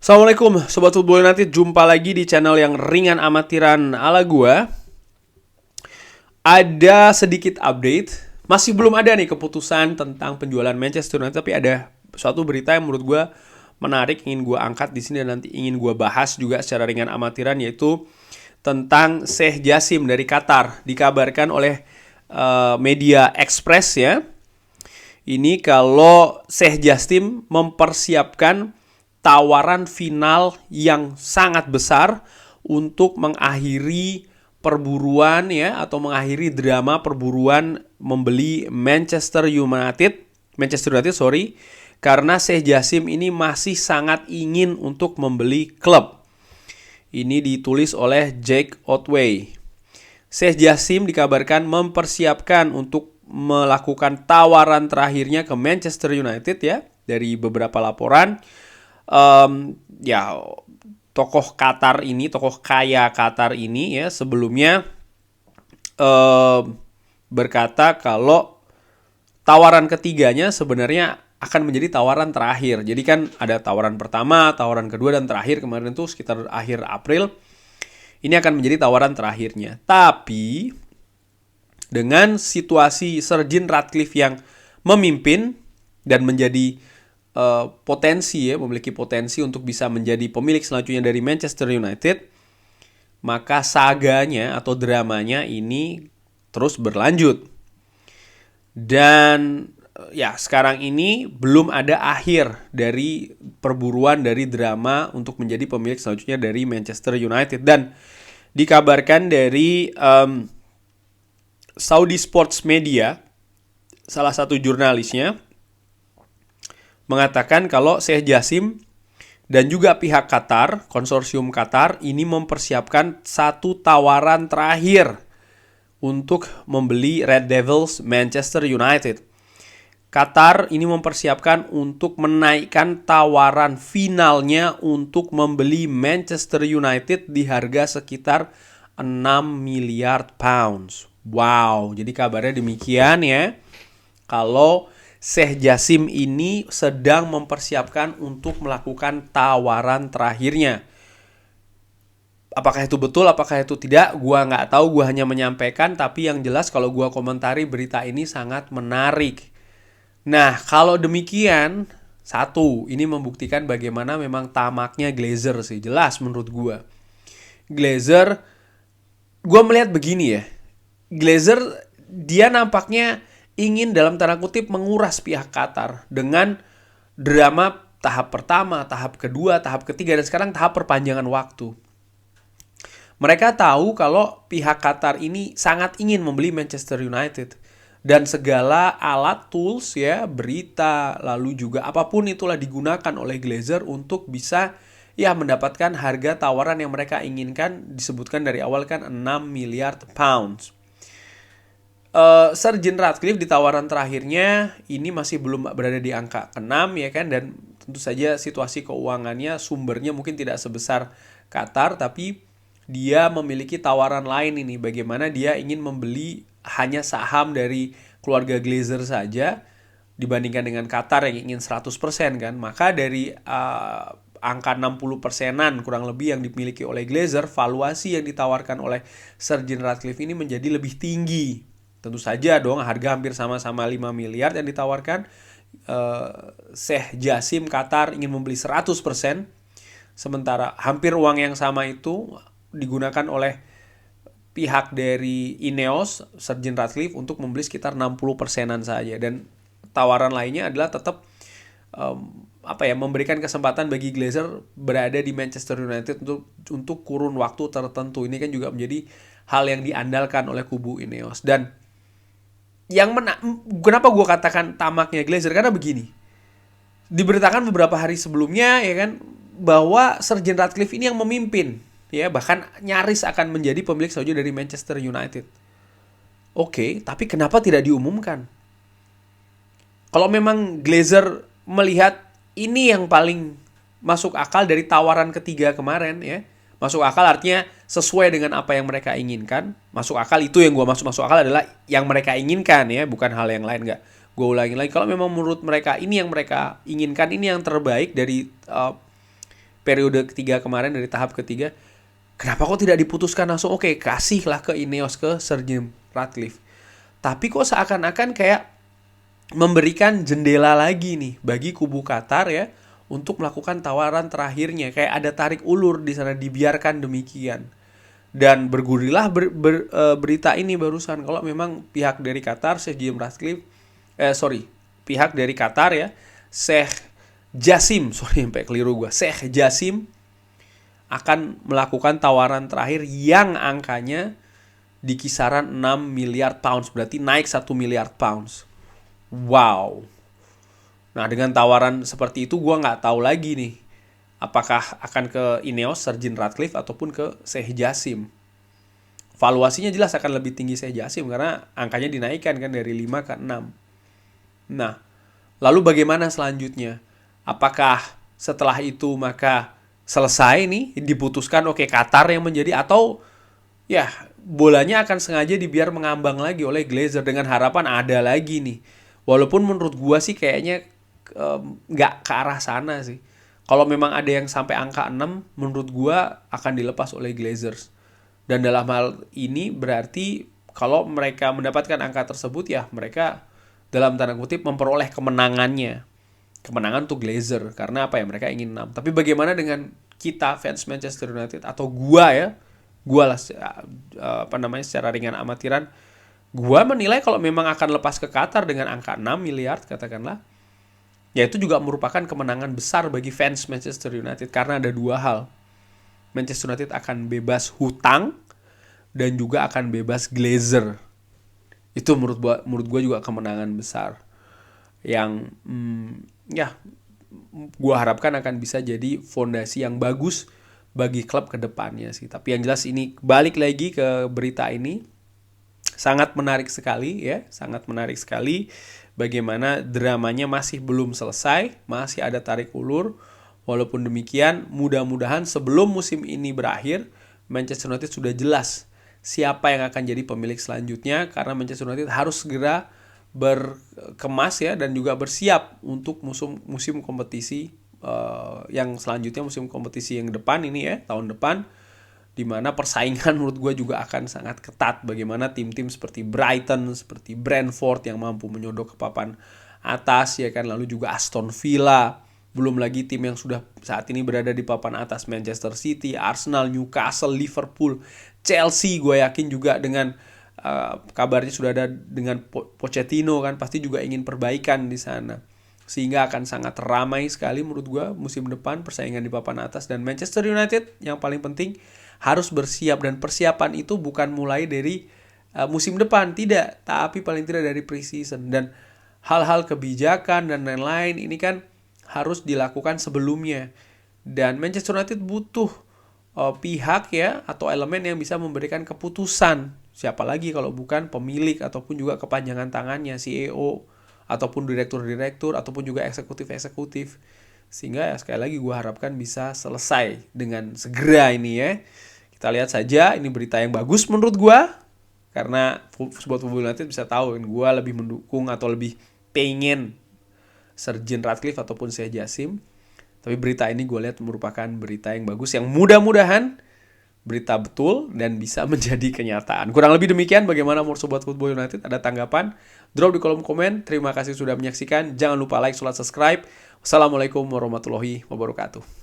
Assalamualaikum Sobat Football United, jumpa lagi di channel yang ringan amatiran ala gua. Ada sedikit update. Masih belum ada nih keputusan tentang penjualan Manchester United, tapi ada suatu berita yang menurut gua menarik, ingin gua angkat di sini dan nanti ingin gua bahas juga secara ringan amatiran, yaitu tentang Sheikh Jassim dari Qatar. Dikabarkan oleh media Express ya. Ini kalau Sheikh Jassim mempersiapkan tawaran final yang sangat besar untuk mengakhiri perburuan ya, atau mengakhiri drama perburuan membeli Manchester United, karena Sheikh Jassim ini masih sangat ingin untuk membeli klub. Ini ditulis oleh Jack Otway. Sheikh Jassim dikabarkan mempersiapkan untuk melakukan tawaran terakhirnya ke Manchester United ya, dari beberapa laporan. Tokoh kaya Qatar ini ya sebelumnya berkata kalau tawaran ketiganya sebenarnya akan menjadi tawaran terakhir. Jadi kan ada tawaran pertama, tawaran kedua, dan terakhir kemarin itu sekitar akhir April. Ini akan menjadi tawaran terakhirnya. Tapi dengan situasi Sir Jim Ratcliffe yang memimpin dan menjadi memiliki potensi untuk bisa menjadi pemilik selanjutnya dari Manchester United, maka saganya atau dramanya ini terus berlanjut. Dan ya sekarang ini belum ada akhir dari perburuan dari drama untuk menjadi pemilik selanjutnya dari Manchester United. Dan dikabarkan dari Saudi Sports Media, salah satu jurnalisnya mengatakan kalau Sheikh Jassim dan juga pihak Qatar, konsorsium Qatar, ini mempersiapkan satu tawaran terakhir untuk membeli Red Devils Manchester United. Qatar ini mempersiapkan untuk menaikkan tawaran finalnya untuk membeli Manchester United di harga sekitar 6 miliar pounds. Wow, jadi kabarnya demikian ya. Kalau Sheikh Jassim ini sedang mempersiapkan untuk melakukan tawaran terakhirnya. Apakah itu betul, apakah itu tidak, gua nggak tahu, gua hanya menyampaikan. Tapi yang jelas kalau gua komentari berita ini sangat menarik. Nah, kalau demikian, satu, ini membuktikan bagaimana memang tamaknya Glazer sih. Jelas menurut gua. Glazer, gua melihat begini ya. Glazer, dia nampaknya ingin dalam tanda kutip menguras pihak Qatar dengan drama tahap pertama, tahap kedua, tahap ketiga, dan sekarang tahap perpanjangan waktu. Mereka tahu kalau pihak Qatar ini sangat ingin membeli Manchester United. Dan segala alat, tools ya, berita, lalu juga apapun itulah digunakan oleh Glazer untuk bisa ya mendapatkan harga tawaran yang mereka inginkan. Disebutkan dari awal kan 6 miliar pounds. Sir Jim Ratcliffe di tawaran terakhirnya ini masih belum berada di angka 6 ya kan, dan tentu saja situasi keuangannya, sumbernya mungkin tidak sebesar Qatar, tapi dia memiliki tawaran lain ini, bagaimana dia ingin membeli hanya saham dari keluarga Glazer saja dibandingkan dengan Qatar yang ingin 100% kan. Maka dari angka 60%-an kurang lebih yang dimiliki oleh Glazer, valuasi yang ditawarkan oleh Sir Jim Ratcliffe ini menjadi lebih tinggi. Tentu saja dong, harga hampir sama-sama 5 miliar yang ditawarkan. Sheikh Jassim Qatar ingin membeli 100%. Sementara hampir uang yang sama itu digunakan oleh pihak dari Ineos, Sir Jim Ratcliffe, untuk membeli sekitar 60%-an saja. Dan tawaran lainnya adalah tetap memberikan kesempatan bagi Glazer berada di Manchester United untuk kurun waktu tertentu. Ini kan juga menjadi hal yang diandalkan oleh kubu Ineos. Dan kenapa gue katakan tamaknya Glazer, karena begini, diberitakan beberapa hari sebelumnya ya kan, bahwa Sir Jim Ratcliffe ini yang memimpin ya, bahkan nyaris akan menjadi pemilik selanjutnya dari Manchester United. Oke, tapi kenapa tidak diumumkan? Kalau memang Glazer melihat ini yang paling masuk akal dari tawaran ketiga kemarin ya, masuk akal artinya sesuai dengan apa yang mereka inginkan. Masuk akal itu yang gue masuk akal adalah yang mereka inginkan ya, bukan hal yang lain. Nggak, gue ulangi lagi, kalau memang menurut mereka ini yang mereka inginkan, ini yang terbaik dari periode ketiga kemarin, dari tahap ketiga, kenapa kok tidak diputuskan langsung? Oke, kasihlah ke Ineos, ke Sir Jim Ratcliffe. Tapi kok seakan-akan kayak memberikan jendela lagi nih bagi kubu Qatar ya untuk melakukan tawaran terakhirnya. Kayak ada tarik ulur di sana, dibiarkan demikian. Dan bergurilah berita ini barusan kalau memang pihak dari Qatar, Sheikh Jim Ratcliffe, pihak dari Qatar ya, Sheikh Jassim, sampai keliru gue, Sheikh Jassim akan melakukan tawaran terakhir yang angkanya di kisaran 6 miliar pounds, berarti naik 1 miliar pounds. Wow. Nah, dengan tawaran seperti itu gue nggak tahu lagi nih, apakah akan ke Ineos, Sir Jim Ratcliffe, ataupun ke Sheikh Jassim. Valuasinya jelas akan lebih tinggi Sheikh Jassim karena angkanya dinaikkan kan dari 5 ke 6. Nah, lalu bagaimana selanjutnya? Apakah setelah itu maka selesai nih, diputuskan oke Qatar yang menjadi, atau ya bolanya akan sengaja dibiar mengambang lagi oleh Glazer dengan harapan ada lagi nih. Walaupun menurut gua sih kayaknya nggak ke arah sana sih. Kalau memang ada yang sampai angka 6, menurut gua akan dilepas oleh Glazers. Dan dalam hal ini berarti kalau mereka mendapatkan angka tersebut ya mereka dalam tanda kutip memperoleh kemenangannya. Kemenangan untuk Glazer. Karena apa ya, mereka ingin 6. Tapi bagaimana dengan kita fans Manchester United atau gua ya? Gua lah secara ringan amatiran, gua menilai kalau memang akan lepas ke Qatar dengan angka 6 miliar katakanlah, ya itu juga merupakan kemenangan besar bagi fans Manchester United karena ada dua hal. Manchester United akan bebas hutang dan juga akan bebas Glazer. Itu menurut gue juga kemenangan besar yang gue harapkan akan bisa jadi fondasi yang bagus bagi klub ke depannya sih. Tapi yang jelas ini balik lagi ke berita ini, sangat menarik sekali ya, sangat menarik sekali bagaimana dramanya masih belum selesai, masih ada tarik ulur. Walaupun demikian, mudah-mudahan sebelum musim ini berakhir, Manchester United sudah jelas siapa yang akan jadi pemilik selanjutnya, karena Manchester United harus segera berkemas ya dan juga bersiap untuk musim kompetisi yang selanjutnya, musim kompetisi yang depan ini ya, tahun depan, di mana persaingan menurut gue juga akan sangat ketat. Bagaimana tim-tim seperti Brighton, seperti Brentford yang mampu menyodok ke papan atas ya kan, lalu juga Aston Villa, belum lagi tim yang sudah saat ini berada di papan atas, Manchester City, Arsenal, Newcastle, Liverpool, Chelsea. Gue yakin juga dengan kabarnya sudah ada dengan Pochettino kan, pasti juga ingin perbaikan di sana. Sehingga akan sangat ramai sekali menurut gue musim depan persaingan di papan atas. Dan Manchester United yang paling penting harus bersiap, dan persiapan itu bukan mulai dari musim depan, tidak, tapi paling tidak dari pre-season. Dan hal-hal kebijakan dan lain-lain ini kan harus dilakukan sebelumnya. Dan Manchester United butuh pihak ya atau elemen yang bisa memberikan keputusan. Siapa lagi kalau bukan pemilik ataupun juga kepanjangan tangannya, CEO ataupun direktur-direktur ataupun juga eksekutif-eksekutif. Sehingga ya sekali lagi gue harapkan bisa selesai dengan segera ini ya. Kita lihat saja, ini berita yang bagus menurut gue, karena Sobat Football United bisa tahu gue lebih mendukung atau lebih pengen Sir Jim Ratcliffe ataupun Sheikh Jassim. Tapi berita ini gue lihat merupakan berita yang bagus, yang mudah-mudahan berita betul dan bisa menjadi kenyataan. Kurang lebih demikian. Bagaimana menurut Sobat Football United? Ada tanggapan? Drop di kolom komen. Terima kasih sudah menyaksikan. Jangan lupa like, subscribe. Wassalamualaikum warahmatullahi wabarakatuh.